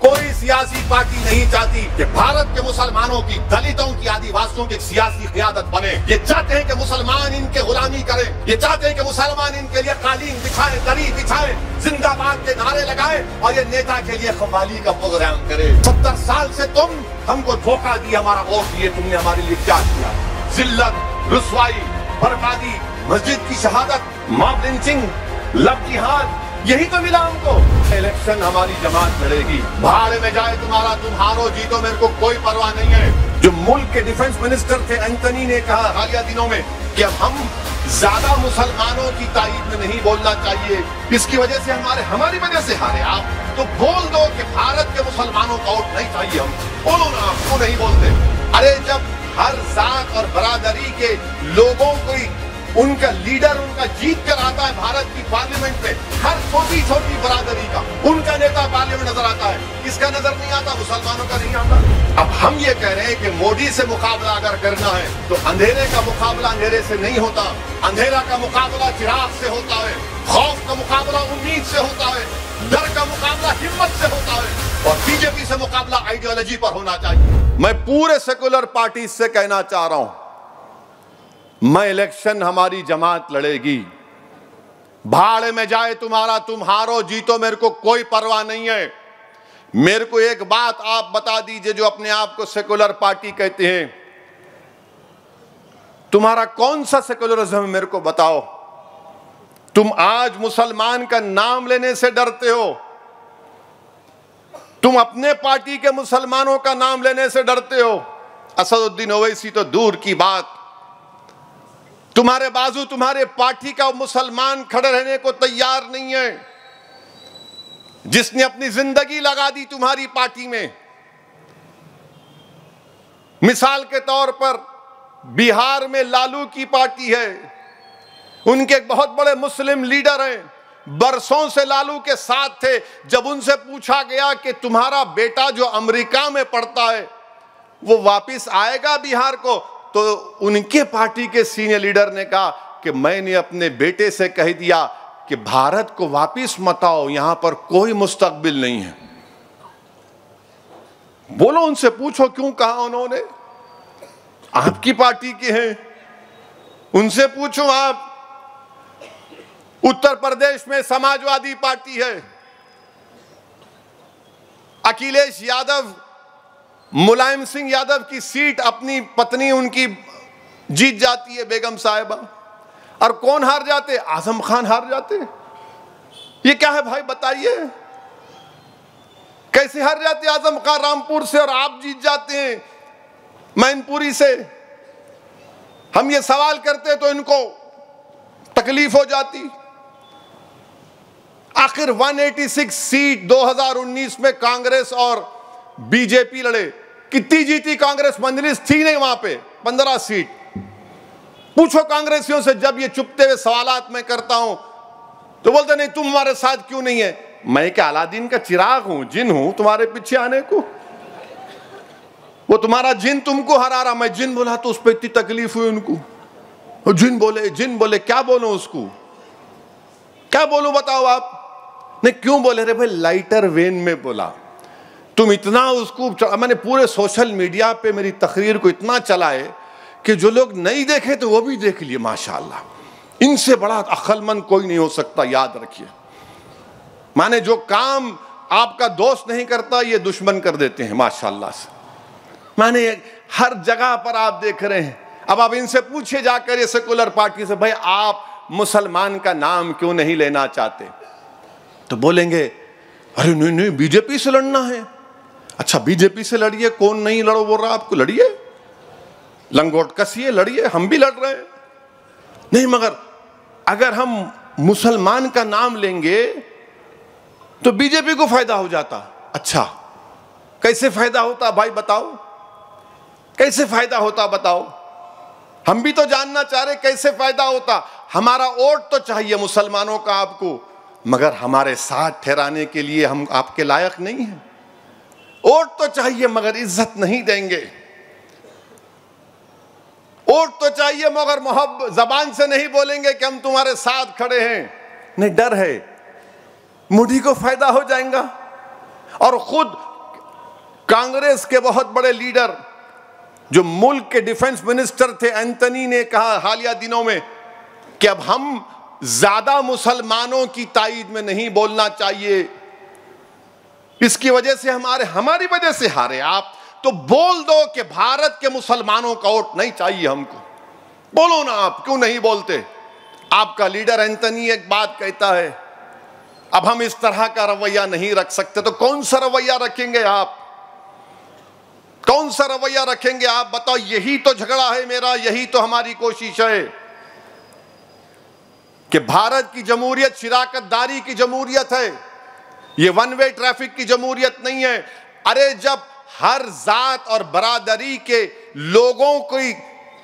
कोई सियासी पार्टी नहीं चाहती कि भारत के मुसलमानों की, दलितों की, आदिवासियों की सियासी क़ियादत बने। ये चाहते हैं कि मुसलमान इनके गुलामी करें। ये चाहते हैं कि मुसलमान इनके लिए कालीन बिछाए, दरी बिछाए, जिंदाबाद के नारे लगाए और ये नेता के लिए कव्वाली का प्रोग्राम करे। 70 साल से तुम हमको धोखा दिया, हमारा वोट दिए, तुमने हमारे लिए क्या किया? जिल्लत, रुसवाई, बर्बादी, मस्जिद की शहादत, मॉब लिंचिंग, लव जिहाद, यही तो मिला हमको। इलेक्शन हमारी जमात लड़ेगी, भाड़ में जाए तुम्हारा, तुम हारो जीतो, मेरे को कोई परवाह नहीं है। जो मुल्क के डिफेंस मिनिस्टर थे एंथनी ने कहा हालिया दिनों में कि अब हम ज्यादा मुसलमानों की तारीफ में नहीं बोलना चाहिए, इसकी वजह से हमारी वजह से हारे आप। तो बोल दो कि भारत के मुसलमानों का वोट नहीं चाहिए, हम बोलो ना, आप क्यों नहीं बोलते? अरे जब हर जात और बरादरी के लोगों को उनका लीडर उनका जीत कर आता है भारत की पार्लियामेंट में, हर छोटी छोटी बरादरी का उनका नेता पार्लियामेंट नजर आता है, इसका नजर नहीं आता, मुसलमानों का नहीं आता। अब हम ये कह रहे हैं कि मोदी से मुकाबला अगर करना है तो अंधेरे का मुकाबला अंधेरे से नहीं होता, अंधेरा का मुकाबला चिराग से होता है, खौफ का मुकाबला उम्मीद से होता है, डर का मुकाबला हिम्मत से होता है, और बीजेपी से मुकाबला आइडियोलॉजी पर होना चाहिए। मैं पूरे सेकुलर पार्टी से कहना चाह रहा हूं, मैं इलेक्शन हमारी जमात लड़ेगी, भाड़ में जाए तुम्हारा, तुम हारो जीतो, मेरे को कोई परवाह नहीं है। मेरे को एक बात आप बता दीजिए, जो अपने आप को सेकुलर पार्टी कहते हैं, तुम्हारा कौन सा सेकुलरिज्म है मेरे को बताओ। तुम आज मुसलमान का नाम लेने से डरते हो, तुम अपने पार्टी के मुसलमानों का नाम लेने से डरते हो। असदुद्दीन ओवैसी तो दूर की बात, तुम्हारे बाजू तुम्हारे पार्टी का मुसलमान खड़े रहने को तैयार नहीं है, जिसने अपनी जिंदगी लगा दी तुम्हारी पार्टी में। मिसाल के तौर पर बिहार में लालू की पार्टी है, उनके एक बहुत बड़े मुस्लिम लीडर हैं, बरसों से लालू के साथ थे। जब उनसे पूछा गया कि तुम्हारा बेटा जो अमेरिका में पढ़ता है वो वापिस आएगा बिहार को, तो उनके पार्टी के सीनियर लीडर ने कहा कि मैंने अपने बेटे से कह दिया कि भारत को वापिस मत आओ, यहां पर कोई मुस्तकबिल नहीं है। बोलो, उनसे पूछो क्यों कहा उन्होंने, आपकी पार्टी के हैं, उनसे पूछो आप। उत्तर प्रदेश में समाजवादी पार्टी है, अखिलेश यादव, मुलायम सिंह यादव की सीट अपनी पत्नी उनकी जीत जाती है, बेगम साहिबा, और कौन हार जाते? आजम खान हार जाते। ये क्या है भाई, बताइए, कैसे हार जाते आजम खान रामपुर से और आप जीत जाते हैं मैनपुरी से? हम ये सवाल करते तो इनको तकलीफ हो जाती। आखिर 186 सीट 2019 में कांग्रेस और बीजेपी लड़े, कितनी जीती कांग्रेस? मजलिस थी नहीं वहां पे, 15 सीट। पूछो कांग्रेसियों से, जब ये चुपते हुए सवालात मैं करता हूं तो बोलते नहीं तुम हमारे साथ क्यों नहीं है। मैं क्या अलादीन का चिराग हूं, जिन हूं तुम्हारे पीछे आने को? वो तुम्हारा जिन तुमको हरा रहा, मैं जिन बोला तो उस पर इतनी तकलीफ हुई उनको। जिन बोले क्या बोलो उसको, क्या बोलूं बताओ आप? नहीं क्यों बोले? रे भाई लाइटर वेन में बोला, तुम इतना उसको, मैंने पूरे सोशल मीडिया पे मेरी तकरीर को इतना चलाए कि जो लोग नहीं देखे तो वो भी देख लिए। माशाल्लाह, इनसे बड़ा अक्लमंद कोई नहीं हो सकता, याद रखिए। माने जो काम आपका दोस्त नहीं करता ये दुश्मन कर देते हैं माशाल्लाह से। माने हर जगह पर आप देख रहे हैं। अब आप इनसे पूछिए जाकर, ये सेकुलर पार्टी से, भाई आप मुसलमान का नाम क्यों नहीं लेना चाहते? तो बोलेंगे अरे नहीं बीजेपी से लड़ना है। अच्छा बीजेपी से लड़िए, कौन नहीं लड़ो बोल रहा आपको? लड़िए, लंगोट कसिए, लड़िए, हम भी लड़ रहे हैं। नहीं मगर अगर हम मुसलमान का नाम लेंगे तो बीजेपी को फायदा हो जाता। अच्छा कैसे फायदा होता भाई बताओ, कैसे फायदा होता बताओ? हम भी तो जानना चाह रहे कैसे फायदा होता। हमारा वोट तो चाहिए मुसलमानों का आपको, मगर हमारे साथ ठहराने के लिए हम आपके लायक नहीं हैं। वोट तो चाहिए मगर इज्जत नहीं देंगे, वोट तो चाहिए मगर मोहब्बत, जबान से नहीं बोलेंगे कि हम तुम्हारे साथ खड़े हैं। नहीं, डर है मोदी को फायदा हो जाएगा। और खुद कांग्रेस के बहुत बड़े लीडर जो मुल्क के डिफेंस मिनिस्टर थे एंथनी ने कहा हालिया दिनों में कि अब हम ज्यादा मुसलमानों की ताईद में नहीं बोलना चाहिए, इसकी वजह से हमारी वजह से हारे। आप तो बोल दो कि भारत के मुसलमानों का वोट नहीं चाहिए हमको, बोलो ना, आप क्यों नहीं बोलते? आपका लीडर एंथनी एक बात कहता है, अब हम इस तरह का रवैया नहीं रख सकते, तो कौन सा रवैया रखेंगे आप? कौन सा रवैया रखेंगे आप? बताओ। यही तो झगड़ा है मेरा, यही तो हमारी कोशिश है कि भारत की जमहूरियत शिराकतदारी की जमहूरियत है, ये वन वे ट्रैफिक की जमहूरियत नहीं है। अरे जब हर जात और बरादरी के लोगों को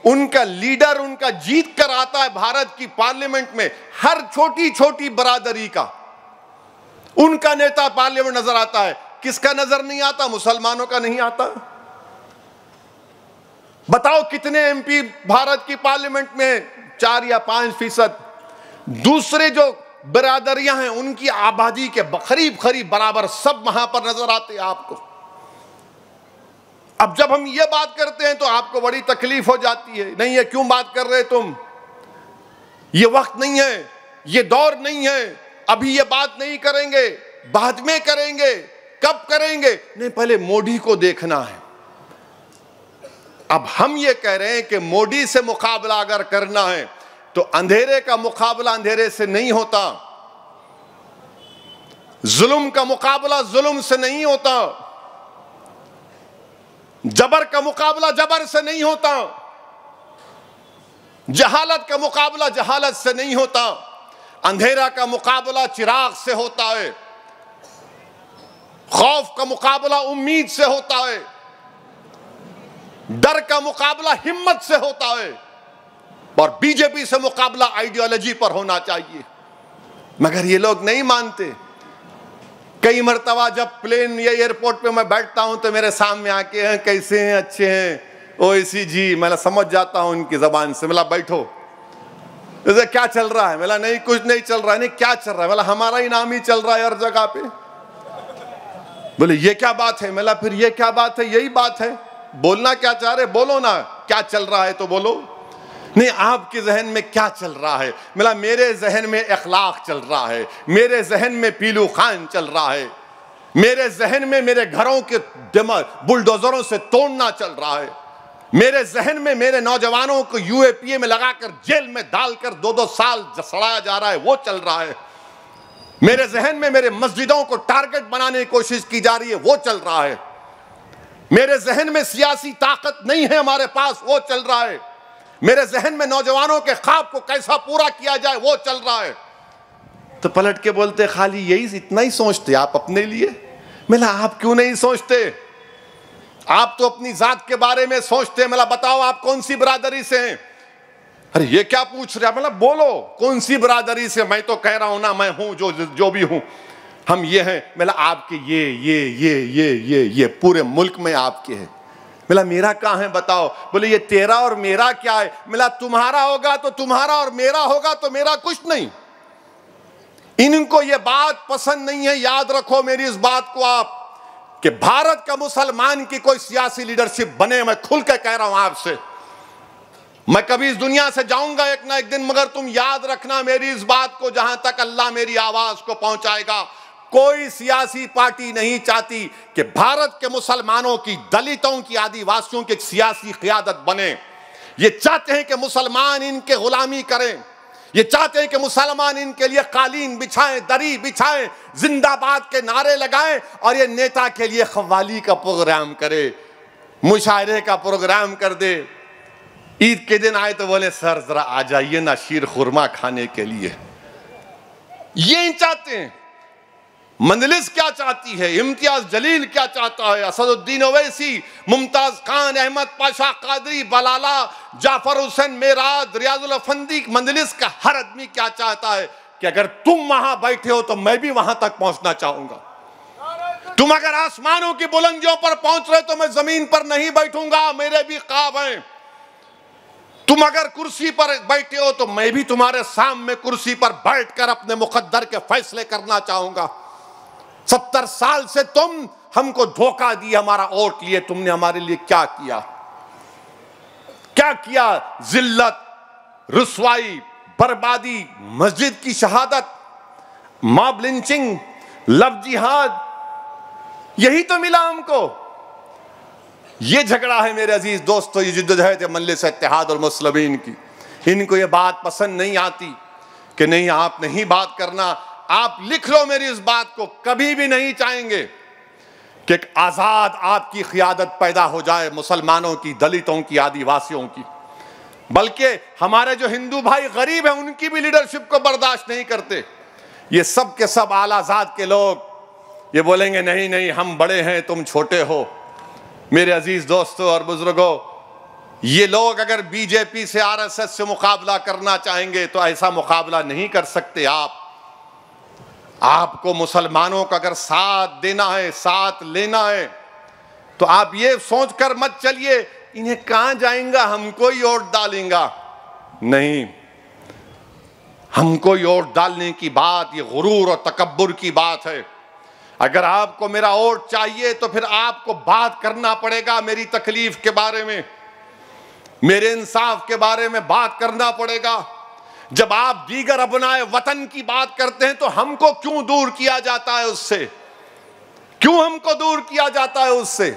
उनका लीडर उनका जीत कर आता है भारत की पार्लियामेंट में, हर छोटी छोटी बरादरी का उनका नेता पार्लियामेंट नजर आता है, किसका नजर नहीं आता? मुसलमानों का नहीं आता। बताओ कितने एमपी भारत की पार्लियामेंट में? 4 या 5%। दूसरे जो बरादरियां हैं उनकी आबादी के करीब करीब बराबर सब वहां पर नजर आते हैं आपको। अब जब हम ये बात करते हैं तो आपको बड़ी तकलीफ हो जाती है, नहीं है क्यों बात कर रहे तुम, ये वक्त नहीं है, ये दौर नहीं है, अभी ये बात नहीं करेंगे, बाद में करेंगे। कब करेंगे? नहीं, पहले मोदी को देखना है। अब हम ये कह रहे हैं कि मोदी से मुकाबला अगर करना है तो अंधेरे का मुकाबला अंधेरे से नहीं होता, जुल्म का मुकाबला जुल्म से नहीं होता, जबर का मुकाबला जबर से नहीं होता, जहालत का मुकाबला जहालत से नहीं होता, अंधेरा का मुकाबला चिराग से होता है, खौफ का मुकाबला उम्मीद से होता है, डर का मुकाबला हिम्मत से होता है, और बीजेपी से मुकाबला आइडियोलॉजी पर होना चाहिए। मगर ये लोग नहीं मानते। कई मर्तबा जब प्लेन या एयरपोर्ट पे मैं बैठता हूं तो मेरे सामने आके हैं, कैसे हैं, अच्छे हैं, ओवैसी जी, मैं समझ जाता हूं उनकी जबान से। मिला बैठो, जैसे क्या चल रहा है? मिला नहीं कुछ नहीं चल रहा है। नहीं क्या चल रहा है? मिला हमारा ही नाम ही चल रहा है हर जगह पे। बोले ये क्या बात है? मिला फिर ये क्या बात है? यही बात है, बोलना क्या चाह रहे बोलो ना, क्या चल रहा है तो बोलो। नहीं, आपके जहन में क्या चल रहा है? मिला मेरे जहन में अखलाक चल रहा है, मेरे जहन में पीलू खान चल रहा है, मेरे जहन में मेरे घरों के बुलडोजरों से तोड़ना चल रहा है, मेरे जहन में मेरे नौजवानों को यूएपीए में लगाकर जेल में डालकर 2-2 साल सड़ाया जा रहा है, वो चल रहा है, मेरे जहन में मेरे मस्जिदों को टारगेट बनाने की कोशिश की जा रही है, वो चल रहा है, मेरे जहन में सियासी ताकत नहीं है हमारे पास, वो चल रहा है, मेरे जहन में नौजवानों के ख्वाब को कैसा पूरा किया जाए वो चल रहा है। तो पलट के बोलते खाली यही इतना ही सोचते आप अपने लिए? मिला आप क्यों नहीं सोचते? आप तो अपनी जात के बारे में सोचते। मिला बताओ आप कौन सी बरादरी से हैं? अरे ये क्या पूछ रहे? मतलब बोलो कौन सी बरादरी से? मैं तो कह रहा हूं ना, मैं हूं जो भी हूं, हम ये हैं। मिला आपके ये पूरे मुल्क में आपके हैं। मिला मेरा कहाँ है बताओ? बोले ये तेरा और मेरा क्या है? मिला तुम्हारा होगा तो तुम्हारा और मेरा होगा तो मेरा कुछ नहीं। इनको ये बात पसंद नहीं है। याद रखो मेरी इस बात को आप, कि भारत का मुसलमान की कोई सियासी लीडरशिप बने, मैं खुल के कह रहा हूं आपसे, मैं कभी इस दुनिया से जाऊंगा एक ना एक दिन, मगर तुम याद रखना मेरी इस बात को, जहां तक अल्लाह मेरी आवाज को पहुंचाएगा, कोई सियासी पार्टी नहीं चाहती कि भारत के मुसलमानों की, दलितों की, आदिवासियों की एक सियासी क़ियादत बने। ये चाहते हैं कि मुसलमान इनके गुलामी करें, ये चाहते हैं कि मुसलमान इनके लिए कालीन बिछाएं, दरी बिछाएं, जिंदाबाद के नारे लगाएं, और ये नेता के लिए खव्वाली का प्रोग्राम करे, मुशायरे का प्रोग्राम कर दे। ईद के दिन आए तो बोले सर जरा आ जाइए ना शीर खुरमा खाने के लिए। ये चाहते हैं। मंजलिस क्या चाहती है? इम्तियाज जलील क्या चाहता है? असदुद्दीन ओवैसी, मुमताज खान, अहमद पाशा कादरी, बलाला, जाफर हुसैन मेराद, रियाजुल अफंदी, मंजलिस का हर आदमी क्या चाहता है कि अगर तुम वहां बैठे हो तो मैं भी वहां तक पहुंचना चाहूंगा। तुम अगर आसमानों की बुलंदियों पर पहुंच रहे तो मैं जमीन पर नहीं बैठूंगा, मेरे भी ख्वाब हैं। तुम अगर कुर्सी पर बैठे हो तो मैं भी तुम्हारे सामने कुर्सी पर बैठकर अपने मुकद्दर के फैसले करना चाहूंगा। 70 साल से तुम हमको धोखा दिया, हमारा वोट लिए, तुमने हमारे लिए क्या किया? क्या किया? जिल्लत, रुसवाई, बर्बादी, मस्जिद की शहादत, मॉब लिंचिंग, लव जिहाद, यही तो मिला हमको। ये झगड़ा है मेरे अजीज दोस्तों, ये जिद्दोजहद मजलिस इत्तेहाद और मुस्लिमीन की। इनको ये बात पसंद नहीं आती कि नहीं आप नहीं बात करना। आप लिख लो मेरी इस बात को, कभी भी नहीं चाहेंगे कि एक आजाद आपकी क़ियादत पैदा हो जाए, मुसलमानों की, दलितों की, आदिवासियों की। बल्कि हमारे जो हिंदू भाई गरीब हैं उनकी भी लीडरशिप को बर्दाश्त नहीं करते। ये सब के सब आलाजाद के लोग ये बोलेंगे नहीं नहीं हम बड़े हैं तुम छोटे हो। मेरे अजीज दोस्तों और बुजुर्गों, ये लोग अगर बीजेपी से, आरएसएस से मुकाबला करना चाहेंगे तो ऐसा मुकाबला नहीं कर सकते आप। आपको मुसलमानों का अगर साथ देना है, साथ लेना है, तो आप ये सोचकर मत चलिए इन्हें कहां जाएंगा, हमको ही वोट डालेंगा। नहीं, हमको वोट डालने की बात ये गुरूर और तकब्बुर की बात है। अगर आपको मेरा वोट चाहिए तो फिर आपको बात करना पड़ेगा मेरी तकलीफ के बारे में, मेरे इंसाफ के बारे में बात करना पड़ेगा। जब आप दीगर अपनाए वतन की बात करते हैं तो हमको क्यों दूर किया जाता है उससे? क्यों हमको दूर किया जाता है उससे?